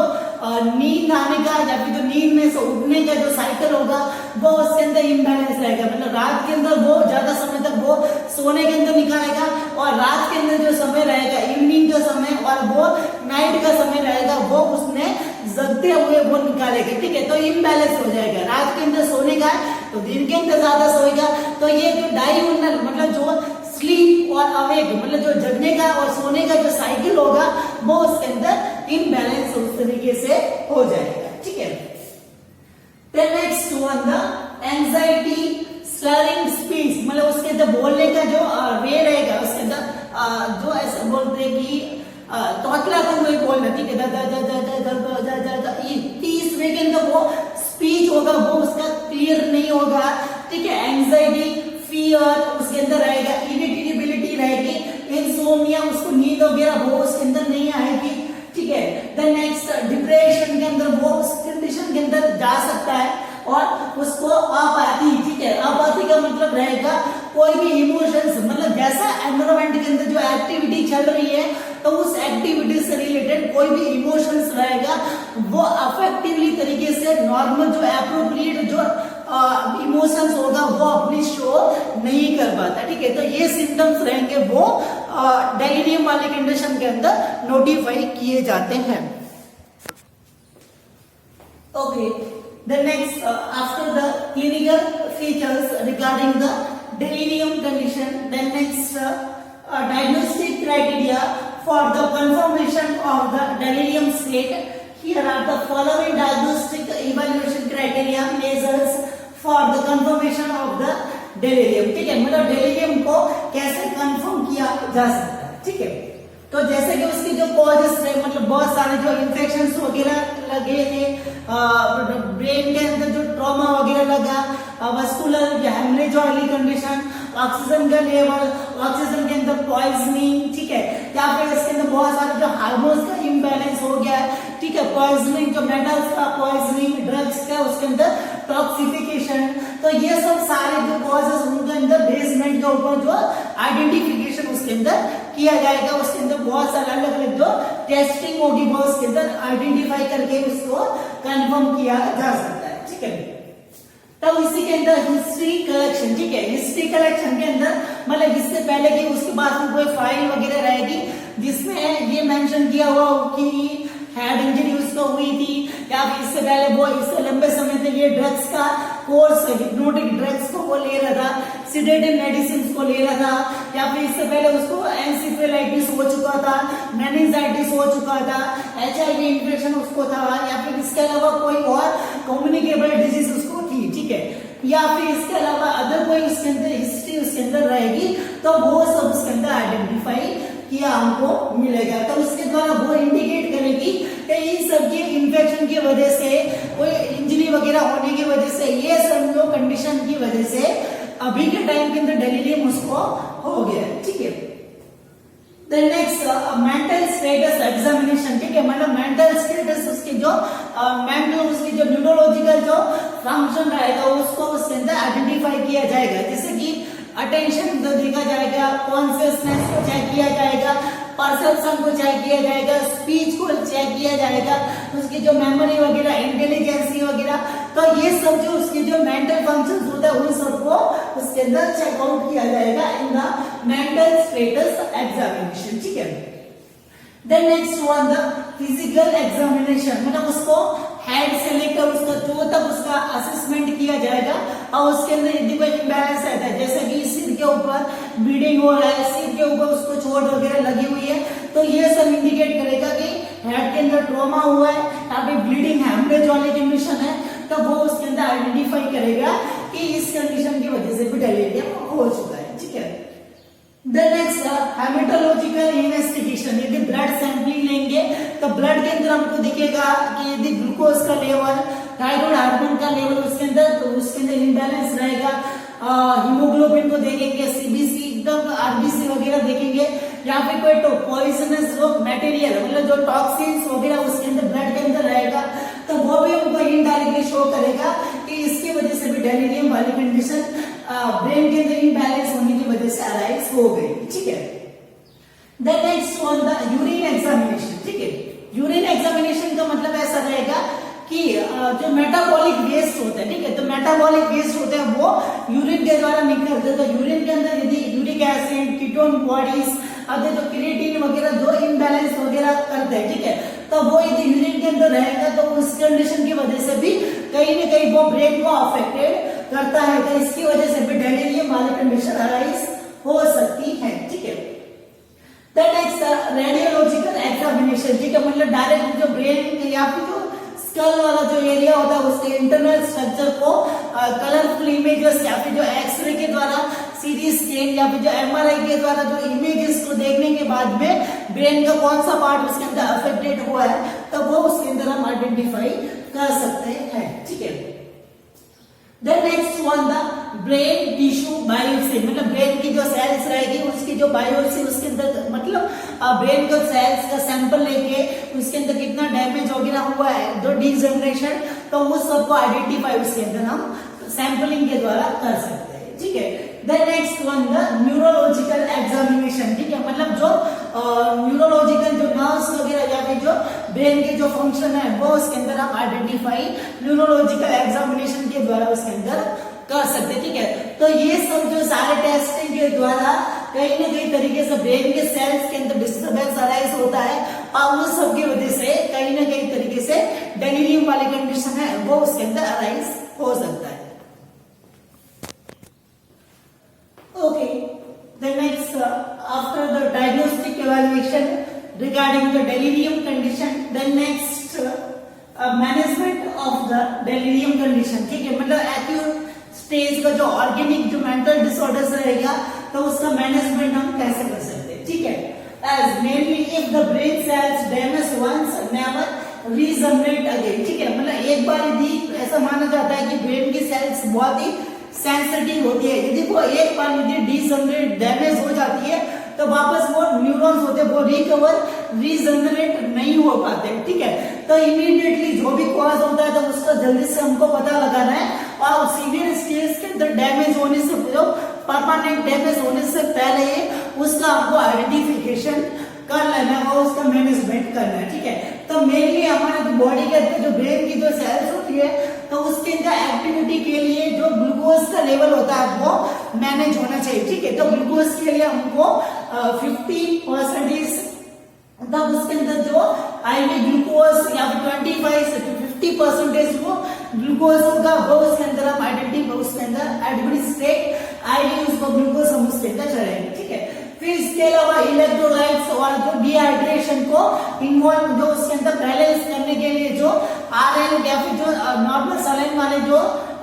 नींद आने का या फिर जो नींद में से उठने का जो साइकिल होगा वो उसके अंदर इम्बैलेंस रहेगा, मतलब रात के अंदर वो ज्यादा समय तक वो सोने के अंदर निकालेगा और रात के अंदर जो समय रहेगा इवनिंग का समय और वो नाइट का समय रहेगा वो उसने जगते हुए वो निकालेगा, ठीक है। तो इम्बैलेंस हो जाएगा, रात के अंदर सोने का तो दिन के अंदर ज्यादा सोएगा, तो ये जो डायurnal मतलब जो स्लीप और अवेक मतलब जो जगने का और सोने का जो साइकिल होगा वो उसके अंदर इम्बैलेंस उस तरीके से हो जाएगा, ठीक है। Then next one, the anxiety slurring speech, मतलब उसके अंदर बोलने का जो वे रहेगा उसके अंदर जो ऐसा बोलते हैं कि तोतला को कोई बोलना, ठीक है, इस वे के अंदर वो स्पीच होगा वो उसका क्लियर नहीं होगा, ठीक है। एंजाइटी, फियर उसके अंदर रहेगा, इरिटेबिलिटी रहेगी, इंसोम्निया उसको नींद वगैरह वो उसके अंदर नहीं आएगी, ठीक है। देन नेक्स्ट, डिप्रेशन के अंदर वो उस कंडीशन के अंदर जा सकता है और उसको अपाथी, ठीक है, अपाथी का मतलब रहेगा कोई भी इमोशंस, मतलब जैसा एनवायरनमेंट के अंदर जो एक्टिविटी चल रही है तो उस एक्टिविटी से रिलेटेड कोई भी इमोशंस रहेगा वो अफेक्टिवली तरीके से नॉर्मल जो एप्रोप्रिएट जो इमोशंस होगा वो अपनी शो नहीं कर पाता, ठीक है। तो ये सिम्टम्स रहेंगे वो डेलिरियम वाले कंडीशन के अंदर नोटिफाई किए जाते हैं, okay. The next, after the clinical features regarding the delirium condition, then next, diagnostic criteria for the confirmation of the delirium state. Here are the following diagnostic evaluation criteria measures for the confirmation of the delirium, ठीक है, मतलब delirium को कैसे confirm किया जा सकता है, ठीक है। तो जैसे कि उसकी जो कॉजेस थे, मतलब बहुत सारे जो इन्फेक्शंस वगैरह लगे थे, ब्रेन के अंदर जो ट्रॉमा वगैरह लगा, वस्कुलर या हेमरेज वाली कंडीशन, ऑक्सीजन का लेवल, ऑक्सीजन के अंदर पॉइजनिंग, ठीक है, या फिर इसके अंदर बहुत सारे जो हार्मोन्स का इम्बैलेंस हो गया, ठीक है, पॉइजनिंग जो मेटल्स का पॉइजनिंग, ड्रग्स का उसके अंदर टॉक्सिफिकेशन, तो ये सब सारे जो कॉजेस उनके अंदर बेसमेंट के ऊपर जो आइडेंटिफिकेशन उसके अंदर किया जाएगा, उसके अंदर बहुत सारे अलग अलग जो टेस्टिंग होगी वो उसके अंदर आइडेंटिफाई करके उसको कंफर्म किया जा सकता है, ठीक है। तब इसी के अंदर हिस्ट्री कलेक्शन, ठीक है, हिस्ट्री कलेक्शन के अंदर मतलब इससे पहले कि उसके बाद में कोई फाइल वगैरह रहेगी जिसमें ये मेंशन किया हुआ कि हेड इंजरी उसको हुई थी या फिर इससे पहले वो इससे लंबे समय तक ये ड्रग्स का कोर्स, हिप्नोटिक ड्रग्स को वो ले रहा था, सिडेटिव मेडिसिन को ले रहा था, या फिर इससे पहले उसको एंसेफेलाइटिस हो चुका था, मेनिंजाइटिस हो चुका था, HIV इन्फेक्शन उसको था, या फिर इसके अलावा कोई और कम्युनिकेबल डिजीज उसको थी, ठीक है, या फिर इसके अलावा अदर कोई उसके अंदर हिस्ट्री उसके अंदर रहेगी तो वो सब उसके अंदर आइडेंटिफाई किया हमको मिलेगा। तो उसके द्वारा वो इंडिकेट करेगी कि इन सब की इन्फेक्शन की वजह से, कोई इंजरी वगैरह होने की वजह से, ये सब जो कंडीशन की वजह से अभी के टाइम के अंदर डेलिरियम उसको हो गया, ठीक है। Then next, mental status examination, ठीक है, मतलब मेंटल स्टेटस उसकी जो मेंटल उसकी जो न्यूरोलॉजिकल जो फंक्शन रहेगा उसको उसके अंदर आइडेंटिफाई किया जाएगा, जैसे कि अटेंशन को देखा जाएगा, कॉन्शियसनेस को चेक किया जाएगा, परसेप्शन को चेक किया जाएगा, स्पीच को चेक किया जाएगा, उसकी जो मेमोरी वगैरह, इंटेलिजेंसी वगैरह, तो ये सब जो उसकी जो मेंटल फंक्शंस होता है उन सबको उसके अंदर चेकआउट किया जाएगा in the mental status examination, ठीक है। Then next one, the physical examination, मतलब उसको हेड से लेकर उसका टो तक उसका असेसमेंट किया जाएगा और उसके अंदर यदि कोई इम्बैलेंस रहता है, जैसे कि सिर के ऊपर ब्लीडिंग हो रहा है, सिर के ऊपर उसको चोट वगैरह लगी हुई है, तो ये सब इंडिकेट करेगा कि हेड के अंदर ट्रॉमा हुआ है, यहाँ पे ब्लीडिंग हेमरेज वाली कंडीशन है, तो वो उसके अंदर आइडेंटिफाई करेगा कि इस कंडीशन की वजह से भी डेलीरियम हो चुका है। ठीक है, देन नेक्स्ट हेमेटोलॉजिकल इन्वेस्टिगेशन, यदि ब्लड सैंपलिंग लेंगे तो ब्लड के अंदर हमको दिखेगा कि यदि ग्लूकोज का लेवल, थायराइड हार्मोन का लेवल उसके अंदर, तो उसके अंदर इम्बैलेंस रहेगा। हीमोग्लोबिन को देखेंगे, सीबीसी एकदम आरबीसी वगैरह देखेंगे, या फिर कोई तो पॉइजनस जो मटेरियल मतलब जो टॉक्सिन्स वगैरह उसके अंदर ब्लड के अंदर रहेगा, तो वो भी हमको इनडायरेक्टली शो करेगा कि इसकी वजह से भी डेलीरियम वाली कंडीशन ब्रेन के अंदर इम्बैलेंस होने की वजह से अराइज हो गई। ठीक है, then next on the urine examination. ठीक है, यूरिन एग्जामिनेशन का मतलब ऐसा रहेगा कि जो मेटाबॉलिक वेस्ट होता है, ठीक है, तो मेटाबॉलिक वेस्ट होता है वो यूरिन के द्वारा निकलते हैं, तो यूरिन के अंदर यदि यूरिक एसिड, कीटोन बॉडीज, अब जो क्रिएटिन वगैरह जो इम्बैलेंस वगैरह करते हैं, ठीक है, तो वो यदि यूरिन के अंदर रहेगा तो उस कंडीशन की वजह से भी कहीं ना कहीं वो ब्रेन को अफेक्टेड करता है, तो इसकी वजह से भी डेलीरियम वाली कंडीशन अराइज हो सकती है। ठीक है, दैट नेक्स्ट रेडियोलॉजिकल एग्जामिनेशन। ठीक है, मतलब डायरेक्ट जो ब्रेन या फिर जो स्कल वाला जो एरिया होता है उसके इंटरनल स्ट्रक्चर को कलरफुल इमेजेस या फिर जो एक्सरे के द्वारा, सीटी स्कैन या फिर जो एमआरआई के द्वारा जो इमेजेस को देखने के बाद में ब्रेन का कौन सा पार्ट उसके अंदर अफेक्टेड हुआ है, तो वो उसके अंदर हम आइडेंटिफाई कर सकते हैं। ठीक है, then next one the brain tissue biopsy, मतलब ब्रेन की जो सेल्स रहेगी उसकी जो बायोप्सी, उसके अंदर मतलब ब्रेन के सेल्स का सैंपल लेके उसके अंदर कितना डैमेज वगैरह हुआ है, जो डिजनरेशन, तो उस सबको आइडेंटिफाई उसके अंदर हम सैंपलिंग के द्वारा कर सकते हैं। ठीक है, then next one the neurological examination. ठीक है, मतलब जो न्यूरोलॉजिकल जो नर्व्स वगैरह या फिर जो ब्रेन के जो फंक्शन है वो उसके अंदर हम आइडेंटिफाई न्यूरोलॉजिकल एग्जामिनेशन के द्वारा उसके अंदर कर सकते। ठीक है, तो ये सब जो सारे टेस्टिंग के द्वारा कहीं ना कहीं तरीके से ब्रेन के सेल्स के अंदर डिस्टर्बेंस अराइज होता है और उस सब की वजह से कहीं ना कहीं तरीके से डेलीरियम वाली कंडीशन है वो उसके अंदर अराइज हो सकता है। Okay, the next after the diagnostic evaluation regarding the delirium condition, then next management of the delirium condition। ठीक है, मतलब acute स्टेज का जो ऑर्गेनिक जो मेंटल डिसऑर्डर्स रहेगा तो उसका मैनेजमेंट हम कैसे कर सकते हैं। ठीक है, as mainly if the brain cells damage once never regenerate again। ठीक है, मतलब एक बार यदि ऐसा माना जाता है कि ब्रेन की सेल्स बहुत ही सेंसिटिव होती है, यदि वो एक बार यदि डिजनरेट डैमेज हो जाती है तो वापस वो न्यूरॉन्स होते हैं वो रिकवर रीजनरेट नहीं हो पाते। ठीक है, तो इमीडिएटली जो भी कॉज होता है तो उसका जल्दी से हमको पता लगाना है और सीवियर स्टेज के अंदर डैमेज होने से, जो परमानेंट डैमेज होने से पहले उसका हमको आइडेंटिफिकेशन कर लेना है और उसका मैनेजमेंट करना है। ठीक है, तो मेनली हमारे बॉडी के अंदर जो ब्रेन की जो सेल्स होती है तो उसके अंदर एक्टिविटी के लिए जो ग्लूकोज का लेवल होता है वो मैनेज होना चाहिए। ठीक है, तो ग्लूकोज के लिए हमको 50% तब उसके अंदर जो आईवी ग्लूकोज या फिर 25 से 50% वो ग्लूकोज होगा वो उसके अंदर हम आइडेंटिफाई उसके अंदर एडमिनिस्ट्रेट आईवी उसको ग्लूकोज हम उसके अंदर चढ़ाएंगे। ठीक है, फिर इसके अलावा इलेक्ट्रोलाइट्स और जो डिहाइड्रेशन को इन्वॉल्व जो उसके अंदर बैलेंस करने के लिए जो आरएल या फिर जो नॉर्मल सलाइन वाले जो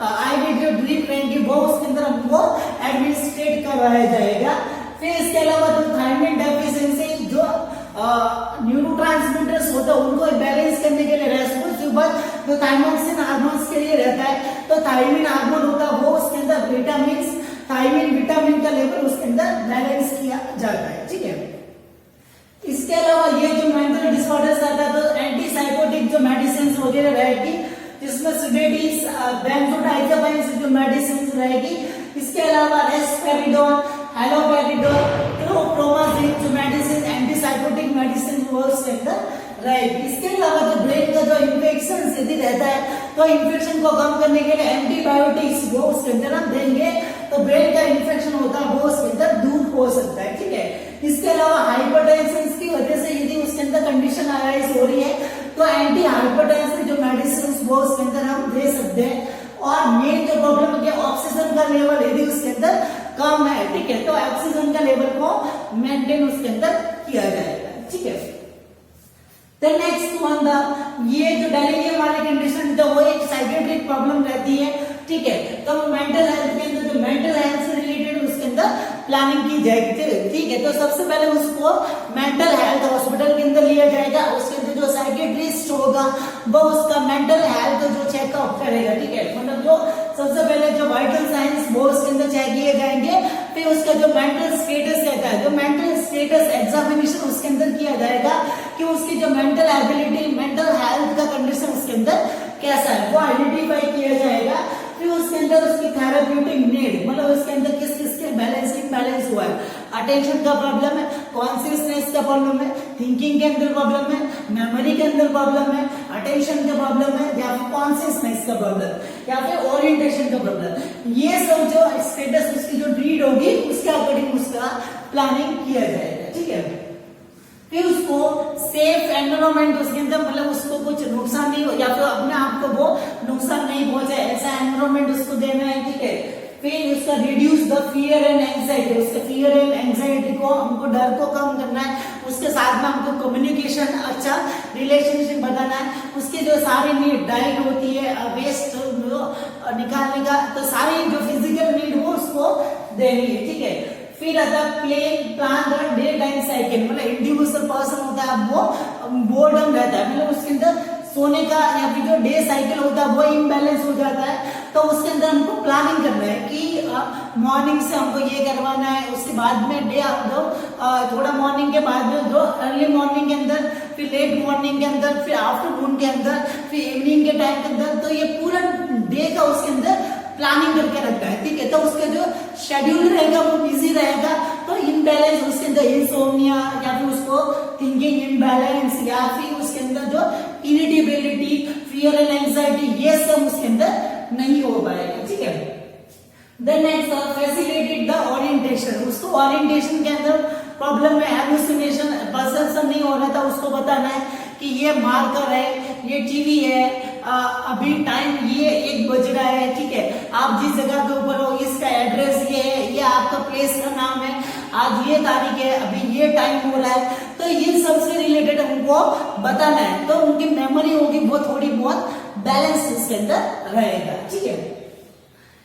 आईवी जो ड्रिप रहेंगे वो उसके अंदर हमको एडमिनिस्ट्रेट करवाया जाएगा। फिर इसके अलावा जो थायराइड डेफिशिएंसी जो न्यूरोट्रांसमीटर्स होता है उनको बैलेंस करने के लिए रेस्पॉन्सिबल जो थायरोक्सिन हार्मोन्स के लिए रहता है, तो थायराइड हार्मोन होता है वो उसके अंदर विटामिन थायराइड विटामिन का लेवल उसके अंदर बैलेंस किया जाता है। ठीक है, इसके अलावा ये जो मेंटल डिसऑर्डर्स आता है तो एंटीसाइकोटिक जो मेडिसिन वगैरह रहेगी जिसमें सिडेटिव्स, बेंजोडाइजापाइन्स जो मेडिसिन रहेगी, इसके अलावा रेस्पेरिडोन, हैलोपेरिडोन, क्लोप्रोमाजिन जो मेडिसिन एंटीसाइकोटिक मेडिसिन वो उसके अंदर रहेगी। इसके अलावा जो ब्रेन का जो इन्फेक्शन यदि रहता है तो इन्फेक्शन को कम करने के लिए एंटीबायोटिक्स वो उसके अंदर हम देंगे तो ब्रेन का इन्फेक्शन होता है वो उसके अंदर दूर हो सकता है। ठीक है, इसके अलावा हाइपरटेंशन की वजह से यदि उसके अंदर कंडीशन अराइज हो रही है तो एंटी हाइपरटेंसिव जो मेडिसिन है, ठीक है। तो ऑक्सीजन का लेवल को मेंटेन उसके अंदर किया जाएगा, ठीक है। The next one ये जो डेलीरियम वाली कंडीशन तो वो एक साइकेट्रिक प्रॉब्लम रहती है, ठीक है। तो मेंटल हेल्थ के अंदर जो मेंटल हेल्थ से रिलेटेड उसके अंदर प्लानिंग की जाएगी, ठीक है। तो सबसे पहले उसको मेंटल हेल्थ हॉस्पिटल के अंदर लिया जाएगा, उसके अंदर जो साइकेट्रिस्ट होगा वो उसका मेंटल हेल्थ जो चेकअप करेगा, ठीक है। मतलब जो सबसे पहले जो वाइटल साइंस वो उसके अंदर चेक किए जाएंगे, फिर उसका जो मेंटल स्टेटस रहता है, जो मेंटल स्टेटस एग्जामिनेशन उसके अंदर किया जाएगा कि उसकी जो मेंटल एबिलिटी, मेंटल हेल्थ का कंडीशन उसके अंदर कैसा है वो आइडेंटिफाई किया जाएगा। फिर उसके अंदर उसकी थेरेप्यूटिक नीड, मतलब उसके अंदर किस किस के बैलेंस हुआ है, अटेंशन का प्रॉब्लम है, कॉन्शियसनेस का प्रॉब्लम है, थिंकिंग के अंदर प्रॉब्लम है, मेमोरी के अंदर प्रॉब्लम है, अटेंशन का प्रॉब्लम है, या फिर कॉन्शियसनेस का प्रॉब्लम, या फिर ओरिएंटेशन का प्रॉब्लम। ये सब जो स्टेटस उसकी जो नीड होगी उसके अकॉर्डिंग उसका प्लानिंग किया जाएगा, ठीक है। फिर उसको सेफ एनवायरनमेंट उसके अंदर, मतलब उसको कुछ नुकसान नहीं हो या फिर अपने आप को वो नुकसान नहीं पहुंचे ऐसा एनवायरनमेंट उसको देना है, ठीक है। फिर उसका reduce the fear and anxiety, उसके फियर एंड एंजाइटी को, हमको डर को कम करना है। उसके साथ में हमको कम्युनिकेशन, अच्छा रिलेशनशिप बनाना है। उसके जो सारी नीड, डाइट होती है, वेस्ट निकालने का, तो सारी जो फिजिकल नीड वो उसको देनी है, ठीक है। फिर आता plan the day time cycle, मतलब इंडिविजुअल पर्सन होता है वो बोर्डम रहता है, मतलब उसके अंदर सोने का या फिर जो डे साइकिल होता है वो इम्बैलेंस हो जाता है। तो उसके अंदर हमको प्लानिंग करना है कि मॉर्निंग से हमको ये करवाना है, उसके बाद में डे थोड़ा मॉर्निंग के बाद में जो अर्ली मॉर्निंग के अंदर, फिर लेट मॉर्निंग के अंदर, फिर आफ्टरनून के अंदर, फिर इवनिंग के टाइम के अंदर। तो ये पूरा डे का उसके अंदर प्लानिंग करके रखता है, ठीक है। तो उसका जो शेड्यूल रहेगा वो बिजी रहेगा। तो इनबैलेंस उसके अंदर इंसोम्निया या फिर उसको थिंकिंग इनबैलेंस या फिर उसके अंदर जो इरिटेबिलिटी, फियर एंड एंजाइटी, ये सब उसके अंदर नहीं हो पाएगा, ठीक है। Then next facilitate the orientation, उसको ओरिएंटेशन के अंदर प्रॉब्लम में हेलुसिनेशन, परसेप्शन नहीं हो रहा था, उसको बताना है कि ये मार्कर है, ये टीवी है, अभी टाइम ये 1 बज रहा है, ठीक है। आप जिस जगह के ऊपर हो इसका एड्रेस ये है, ये आपका प्लेस का नाम है, आज ये तारीख है, अभी ये टाइम हो रहा है। तो इन सब से रिलेटेड उनको बताना है, तो उनकी मेमोरी होगी वो थोड़ी बहुत बैलेंस इसके अंदर रहेगा, ठीक है।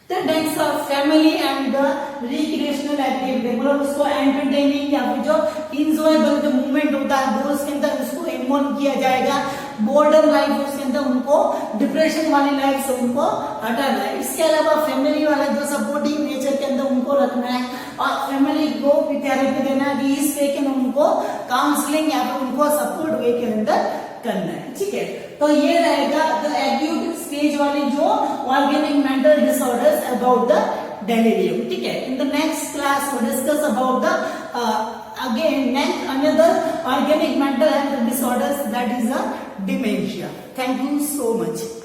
तो next family and the recreational activity, मतलब उसको एंटरटेनिंग या फिर जो इंजॉयबल जो मूवमेंट होता है वो उसके अंदर उसको इन्वॉल्व किया जाएगा। बोर्डर लाइफ उसके अंदर उनको, डिप्रेशन वाली लाइफ से उनको हटाना है। इसके अलावा फैमिली वाला जो सपोर्टिव नेचर के अंदर उनको रखना है और फैमिली को भी थेरेपी देना है कि इस वे के उनको काउंसलिंग या फिर उनको सपोर्ट वे के अंदर करना है, ठीक है। तो ये रहेगा द एक्यूट स्टेज वाली जो organic mental disorders about the delirium, ठीक है। In the next class we discuss about the again next another organic mental health disorders, that is a dementia. Thank you so much.